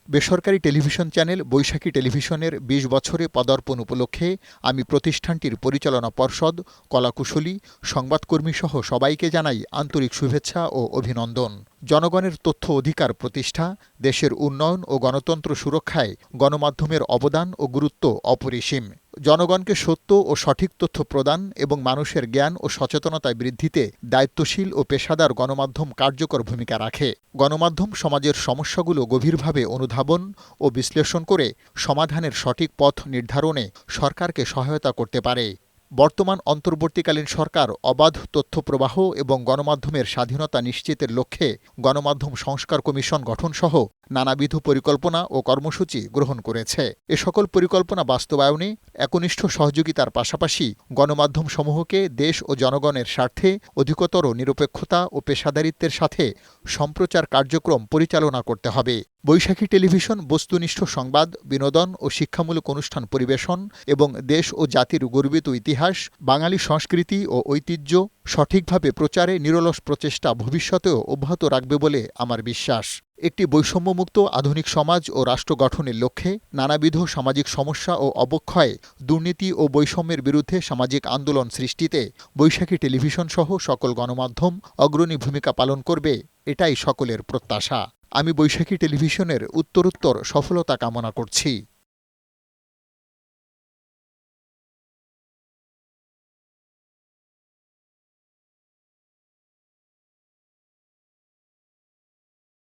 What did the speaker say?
বেসরকারি television channel বৈশাখী টেলিভিশনের ২০ বছরে পদার্পণ উপলক্ষে আমি প্রতিষ্ঠানটির পরিচালনা পর্ষদ, কলাকুশলী, সংবাদকর্মীসহ সবাইকে জানাই আন্তরিক শুভেচ্ছা ও অভিনন্দন। জনগণের তথ্য অধিকার প্রতিষ্ঠা, দেশের উন্নয়ন ও গণতন্ত্র সুরক্ষায় গণমাধ্যমের অবদান ও গুরুত্ব অপরিসীম। জনগণকে সত্য ও সঠিক তথ্য প্রদান এবং মানুষের জ্ঞান ও সচেতনতা বৃদ্ধিতে দায়িত্বশীল ও পেশাদার গণমাধ্যম কার্যকর ভূমিকা রাখে। গণমাধ্যম সমাজের সমস্যাগুলো গভীরভাবে অনুধাবন ও বিশ্লেষণ করে সমাধানের সঠিক পথ নির্ধারণে সরকারকে সহায়তা করতে পারে। বর্তমান অন্তর্বর্তীকালীন সরকার অবাধ তথ্য প্রবাহ এবং গণমাধ্যমের স্বাধীনতা নিশ্চিতের লক্ষ্যে গণমাধ্যম সংস্কার কমিশন গঠনসহ নানাবিধ পরিকল্পনা ও কর্মসূচি গ্রহণ করেছে। এ সকল পরিকল্পনা বাস্তবায়নে একনিষ্ঠ সহযোগিতার পাশাপাশি গণমাধ্যমসমূহকে দেশ ও জনগণের স্বার্থে অধিকতর নিরপেক্ষতা ও পেশাদারিত্বের সাথে সম্প্রচার কার্যক্রম পরিচালনা করতে হবে। বৈশাখী টেলিভিশন বস্তুনিষ্ঠ সংবাদ, বিনোদন ও শিক্ষামূলক অনুষ্ঠান পরিবেশন এবং দেশ ও জাতির গর্বিত ইতিহাস, বাঙালি সংস্কৃতি ও ঐতিহ্য সঠিকভাবে প্রচারে নিরলস প্রচেষ্টা ভবিষ্যতেও অব্যাহত রাখবে বলে আমার বিশ্বাস। একটি বৈষম্যমুক্ত আধুনিক সমাজ ও রাষ্ট্র গঠনের লক্ষ্যে নানাবিধ সামাজিক সমস্যা ও অবক্ষয়, দুর্নীতি ও বৈষম্যের বিরুদ্ধে সামাজিক আন্দোলন সৃষ্টিতে বৈশাখী টেলিভিশন সহ সকল গণমাধ্যম অগ্রণী ভূমিকা পালন করবে, এটাই সকলের প্রত্যাশা। আমি বৈশাখী টেলিভিশনের উত্তরোত্তর সফলতা কামনা করছি।